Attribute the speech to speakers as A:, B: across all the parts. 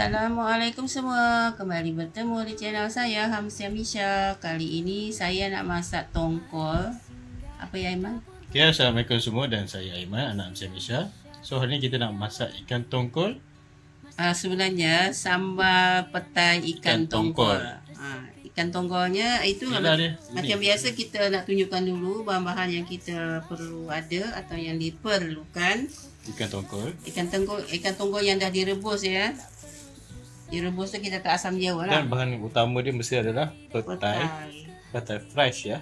A: Assalamualaikum semua, kembali bertemu di channel saya Hamsia Misha. Kali ini saya nak masak tongkol. Apa ya Aiman?
B: Okay, Assalamualaikum semua dan saya Aiman, anak Hamsia Misha. So hari ni kita nak masak ikan tongkol.
A: Sebenarnya sambal petai ikan
B: Ikan
A: tongkol.
B: tongkol.
A: Ikan tongkolnya itu
B: Yalah dia,
A: macam
B: ini.
A: biasa kita nak tunjukkan dulu bahan-bahan yang kita perlu ada atau yang diperlukan.
B: Ikan tongkol.
A: Ikan tongkol yang dah direbus ya. Direbus tu kita tak asam jawa lah.
B: Dan bahan utama dia mesti adalah petai fresh ya.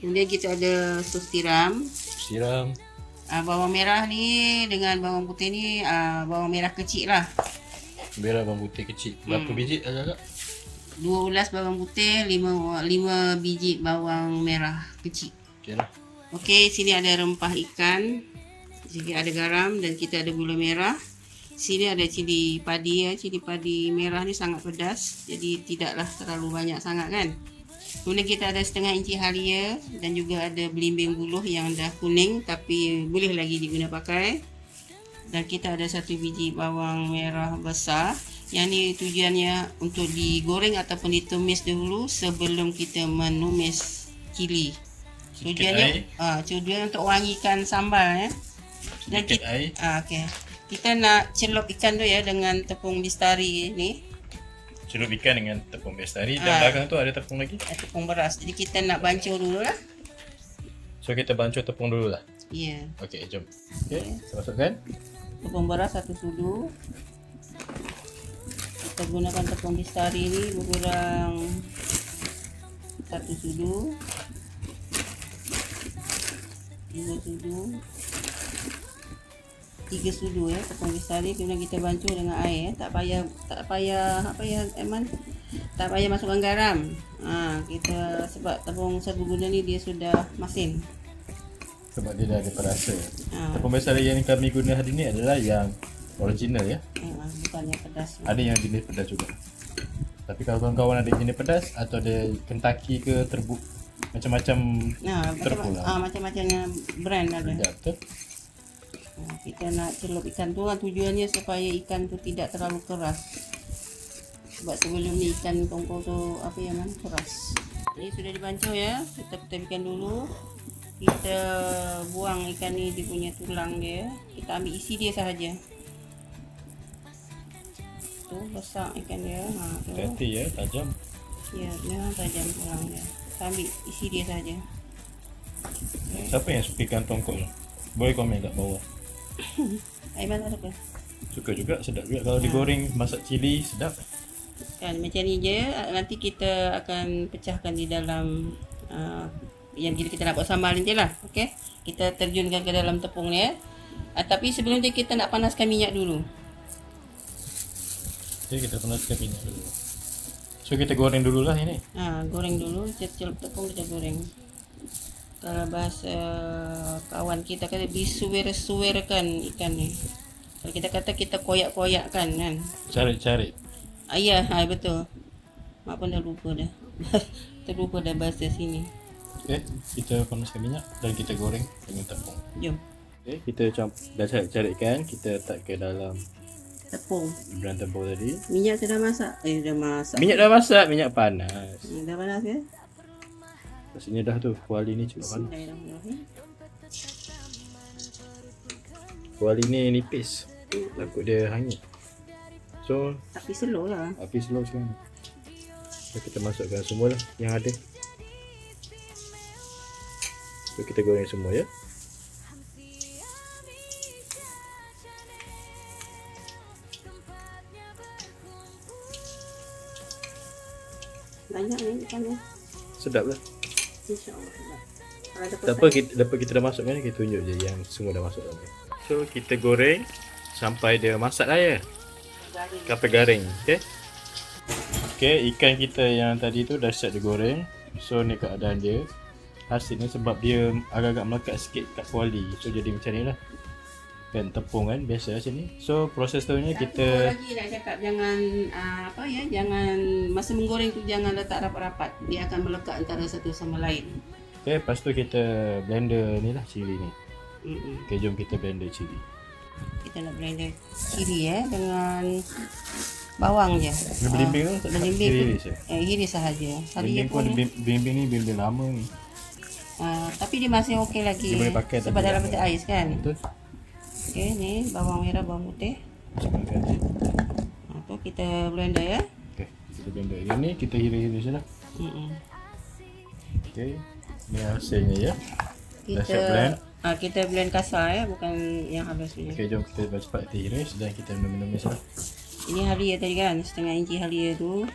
A: Kemudian kita ada sos tiram.
B: Siram.
A: Bawang merah ni dengan bawang putih ni bawang merah kecil lah.
B: Merah bawang putih kecil. Berapa biji agak-agak?
A: 2 ulas bawang putih, 5 biji bawang merah kecil.
B: Okey lah.
A: Okey, sini ada rempah ikan. Sini ada garam dan kita ada gula merah. Sini ada cili padi ya. Cili padi merah ni sangat pedas. Jadi tidaklah terlalu banyak sangat kan. Kemudian kita ada setengah inci halia dan juga ada belimbing buluh yang dah kuning tapi boleh lagi diguna pakai. Dan kita ada 1 biji bawang merah besar. Yang ni tujuannya untuk digoreng ataupun ditumis dahulu sebelum kita menumis cili. Tujuannya untuk wangikan sambal ya. Dan
B: Sedikit air.
A: okey. Kita nak celup ikan tu ya dengan tepung bestari ni.
B: Celup ikan dengan tepung bestari. Dan belakang tu ada tepung lagi.
A: Tepung beras. Jadi kita nak bancur dulu lah.
B: So kita bancur tepung dulu lah.
A: Ya.
B: Okey, jom. Okey, kita masukkan.
A: Tepung beras 1 sudu. Kita gunakan tepung bestari ni berkurang 1 sudu. 2 sudu. 3 sudu ya tepung bestari. Kemudian kita bancur dengan air. Tak payah apa ya Aiman? Tak payah masukkan garam. Kita sebab tepung serbaguna ni dia sudah masin.
B: Sebab dia dah ada perasa. Tepung bestari yang kami guna hari ni adalah yang original ya.
A: Bukan yang pedas.
B: Ada yang jenis pedas juga. Tapi kalau kawan-kawan ada jenis pedas atau ada Kentucky ke terbuk macam-macam terpulang.
A: Macam-macam brand ada.
B: Ya, betul.
A: Kita nak celup ikan tu kan tujuannya supaya ikan tu tidak terlalu keras. Sebab sebelum ni ikan tongkol tu apa yang keras. Ini sudah dibancur ya. Kita tepikan dulu. Kita buang ikan ni dia punya tulang dia. Kita ambil isi dia sahaja. Tu besar ikan dia.
B: Hati ya, tajam.
A: Ya, memang tajam tulang dia. Kita ambil isi dia sahaja.
B: Siapa yang suka ikan tongkol? Boleh komen kat bawah.
A: Aiman tak suka?
B: Suka juga, sedap juga. Kalau digoreng, masak cili, sedap.
A: Kan macam ni je. Nanti kita akan pecahkan di dalam yang kita nak buat sambal nanti lah. Okey. Kita terjunkan ke dalam tepung ni ya. Tapi sebelum tu kita nak panaskan minyak dulu.
B: Okay, kita panaskan minyak dulu. So kita goreng dululah ini.
A: Goreng dulu. Kita celup tepung, kita goreng. Kalau bahasa kawan kita kata disuir-suirkan ikan ni. Kalau kita kata kita koyak-koyakkan kan.
B: Carit-carit.
A: Ya, betul. Mak pun dah lupa dah. Terlupa dah bahasa sini.
B: Okay, kita panaskan minyak dan kita goreng dengan tepung.
A: Jom.
B: Okay, kita dah carit-caritkan, kita letak ke dalam
A: Tepung.
B: brand tepung tadi.
A: Minyak sudah masak? Dah masak.
B: Minyak dah masak, minyak panas.
A: Dah panas ya?
B: Rasanya dah tu, kuali ni cukup panas.
A: Bismillahirrahmanirrahim.
B: Kuali ni nipis. Takut dia hangit. So,
A: Tapi slow lah.
B: api slow sekarang. So, kita masukkan semua lah yang ada. So, kita goreng semua ya.
A: Banyak ni ikan ni.
B: Sedap lah.
A: InsyaAllah. Kalau ada
B: Lepas kita dah masukkan, kita tunjuk je yang semua dah masuk dalam ni. So, kita goreng sampai dia masak lah ya. Sampai garing. Okay. Okay, ikan kita yang tadi tu dah siap digoreng. So, ni keadaan dia. Hasilnya sebab dia agak-agak melekat sikit kat kuali. So, jadi macam ni lah. Kan tepung kan, biasa macam ni. So, proses tu ni kita...
A: lagi nak cakap jangan jangan masa menggoreng tu jangan letak rapat-rapat. Dia akan melekat antara satu sama lain.
B: Okay, lepas tu kita blender ni lah cili ni. Okay, jom kita blender cili.
A: Kita nak blender cili dengan bawang je.
B: Belimbing tu tak
A: Belimbing
B: iris je.
A: Iris sahaja. Tadi
B: Belimbing pun
A: pun
B: belimbing ni belimbing lama ni.
A: tapi dia masih okey lagi.
B: Dia boleh pakai
A: sebab
B: tapi
A: dalam
B: lama.
A: peti ais kan.
B: Betul.
A: Okey, ni bawang merah, bawang putih.
B: Masukkan gaji.
A: Tu kita blender ya.
B: Okey, kita blender. Yang ni kita hiris-hiris je lah. Okey. Ni hasilnya ya. Dah siap blend.
A: Kita blend kasar ya, bukan yang halus punya.
B: Okey, jom kita cepat kita hiris dan kita minum lah.
A: Ini halia tadi kan, setengah inci halia tu.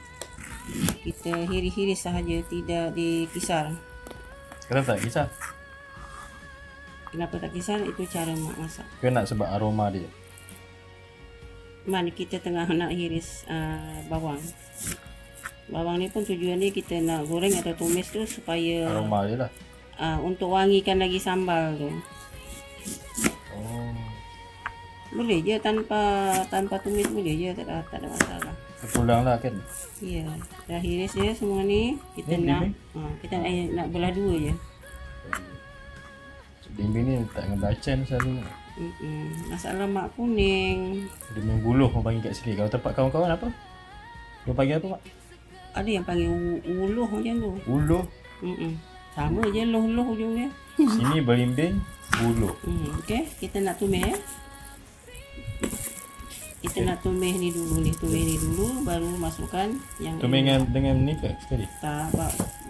A: Kita hiris-hiris sahaja, tidak dikisar.
B: Kenapa tak kisah?
A: Kenapa tak kisar? Itu cara mak masak.
B: Kau nak sebab aroma dia.
A: Mana kita tengah nak hiris bawang. Bawang ni pun tujuan dia kita nak goreng atau tumis tu supaya
B: Aroma dia lah.
A: untuk wangikan lagi sambal tu.
B: Oh.
A: Boleh je tanpa tumis, boleh je, tak ada masalah.
B: Terpulang lah kan.
A: Ya, dah hiris je semua ni. Kita
B: Ni
A: nak nak belah dua je.
B: Belimbing ni letak dengan belacan selalu.
A: Masalah mak kuning.
B: Dia main buluh orang panggil kat sini. Kalau tempat kawan-kawan apa? Dia panggil apa mak?
A: Ada yang panggil uluh macam tu.
B: Buluh.
A: Sama je loh ujung dia.
B: Sini belimbing buluh.
A: Okey, kita nak tumis ya. Kita nak tumis ni dulu, baru masukkan yang
B: Tumis dengan ni ke sekali?
A: tak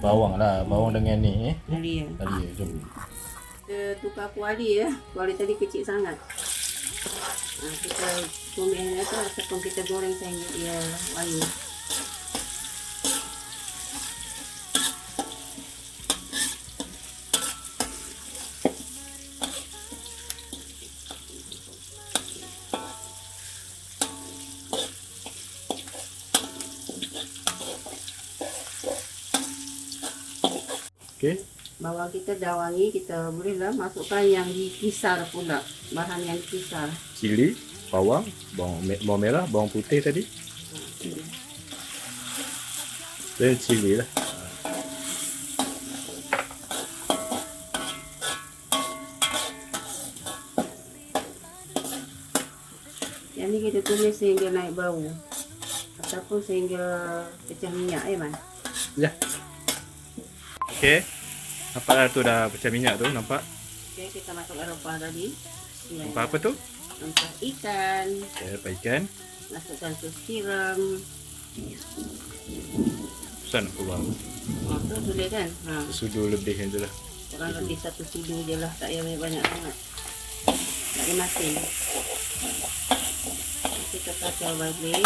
B: Bawang lah, bawang dengan ni
A: halia.
B: Halia, jom.
A: Kita tukar kuali ya. Kuali tadi kecil sangat. Kita tumis ni ataupun kita goreng sehingga dia wangi.
B: Okey.
A: Bawang kita dah wangi, kita bolehlah masukkan yang dikisar pula. Bahan yang dikisar.
B: Cili, bawang, bawang merah, bawang putih tadi. Dan cili lah.
A: Yang ni kita tumis sehingga naik bau. Ataupun sehingga pecah minyak Man.
B: Ya. Okey. Nampak tu dah pecah minyak tu, nampak?
A: Okey, kita masukkan rempah tadi.
B: Nampak apa tu?
A: Rempah ikan.
B: Okey, rempah ikan.
A: Masukkan sus tiram.
B: Susah nak keluar.
A: Tu boleh kan?
B: Sudu lebih je lah.
A: Kurang lebih 1 sudu je lah. Tak payah banyak-banyak sangat. Tak payah masin. Kita kacau balik.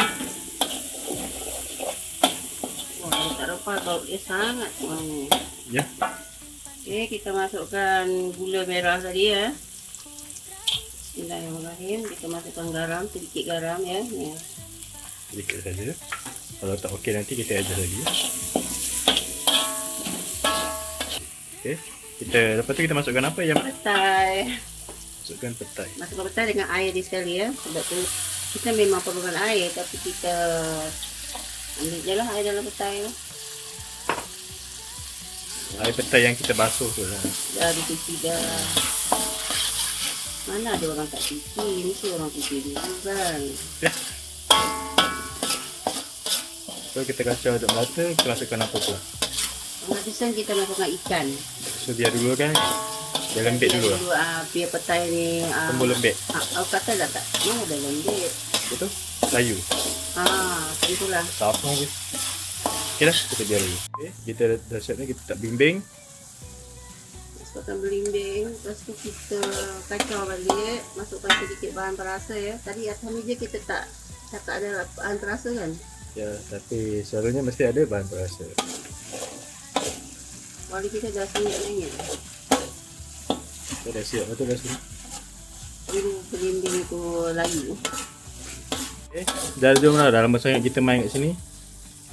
A: Wah, kalau tak rempah bau dia sangat wangi.
B: Ya.
A: Okey, kita masukkan gula merah tadi ya. Bismillahirrahmanirrahim. Kita masukkan garam, sedikit garam ya.
B: Sedikit saja. Kalau tak okey nanti kita adjust lagi. Okey. Lepas tu kita masukkan apa yang
A: Petai.
B: masukkan petai.
A: Masukkan petai dengan air di sekali ya. Sebab tu kita memang perlukan air, tapi kita ambil je lah air dalam petai tu.
B: Air petai yang kita basuh tu lah.
A: Dah dicuci dah. Mana ada orang tak cuci? Mesti orang cuci dulu kan.
B: Ya. So kita kacau untuk merata, kita masukkan apa pula?
A: Penghabisan kita masukkan ikan.
B: So biar dulu kan, dia lembik dulu lah.
A: Biar petai ni
B: Tembul lembik.
A: Aku kata dah tak. Mana dah lembik.
B: Betul? Layu.
A: Itulah.
B: Sapu je. Okey dah, kita biar dulu. Okay, kita dah siap ni, kita tak bimbing.
A: Masukkan belimbing. Lepas tu kita kacau balik. Masukkan sedikit bahan perasa ya. Tadi atas meja kita tak ada bahan perasa kan?
B: Ya, tapi selalunya mesti ada bahan perasa.
A: Wali kita dah senyap-senyap.
B: Kita dah siap, betul dah siap.
A: Ini belimbing tu layu.
B: Okay, dah jom lah. Dah lama sangat kita main kat sini.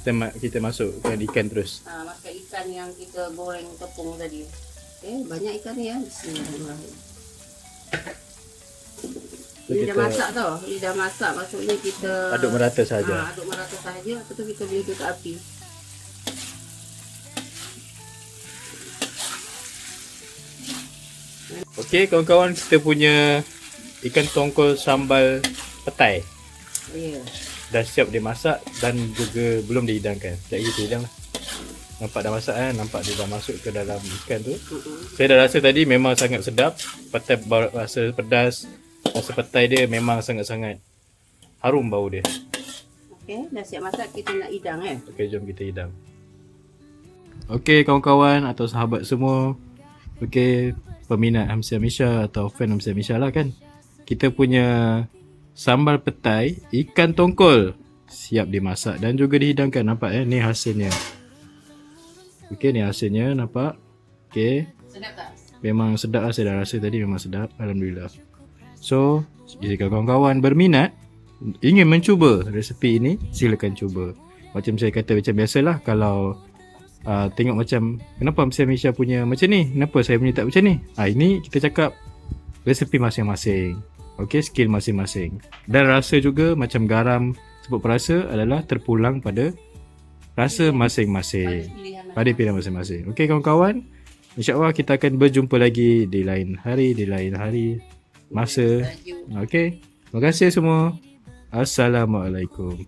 B: Kita masukkan ikan terus.
A: Masukkan ikan yang kita goreng tepung tadi. Okay, banyak ikan ni ya. Bismillahirrahmanirrahim. Ini dah masak tau. Ini dah masak, maksudnya kita
B: aduk merata saja.
A: Aduk merata saja. Lepas tu kita boleh tutup api. Okey,
B: kawan-kawan, kita punya ikan tongkol sambal petai.
A: Ya.
B: Dah siap dimasak dan juga belum dihidangkan. Sekejap lagi kita hidang lah. Nampak dah masak kan? Nampak dia dah masuk ke dalam ikan tu. Saya dah rasa tadi memang sangat sedap. Petai rasa pedas. Rasa petai dia memang sangat-sangat harum bau dia.
A: Okey, dah siap masak, kita nak hidang kan?
B: Okey, jom kita hidang. Okey kawan-kawan atau sahabat semua. Okey, peminat Hamsi Amisha atau fan Hamsi Amisha lah kan. Kita punya sambal petai ikan tongkol siap dimasak dan juga dihidangkan. Nampak ni hasilnya. Okey, ni hasilnya nampak. Okey.
A: Sedap tak?
B: Memang sedap lah, saya dah rasa tadi memang sedap. Alhamdulillah. So, jika kawan-kawan berminat ingin mencuba resepi ini, silakan cuba. Macam saya kata macam biasalah, kalau tengok macam kenapa Hamsi Amisha punya macam ni, kenapa saya punya tak macam ni, ini kita cakap resepi masing-masing. Okey, skill masing-masing. Dan rasa juga macam garam sebut perasa adalah terpulang pada rasa masing-masing, pada pilihan masing-masing. Okey kawan-kawan, insya-Allah kita akan berjumpa lagi di lain hari, masa. Okey, terima kasih semua. Assalamualaikum.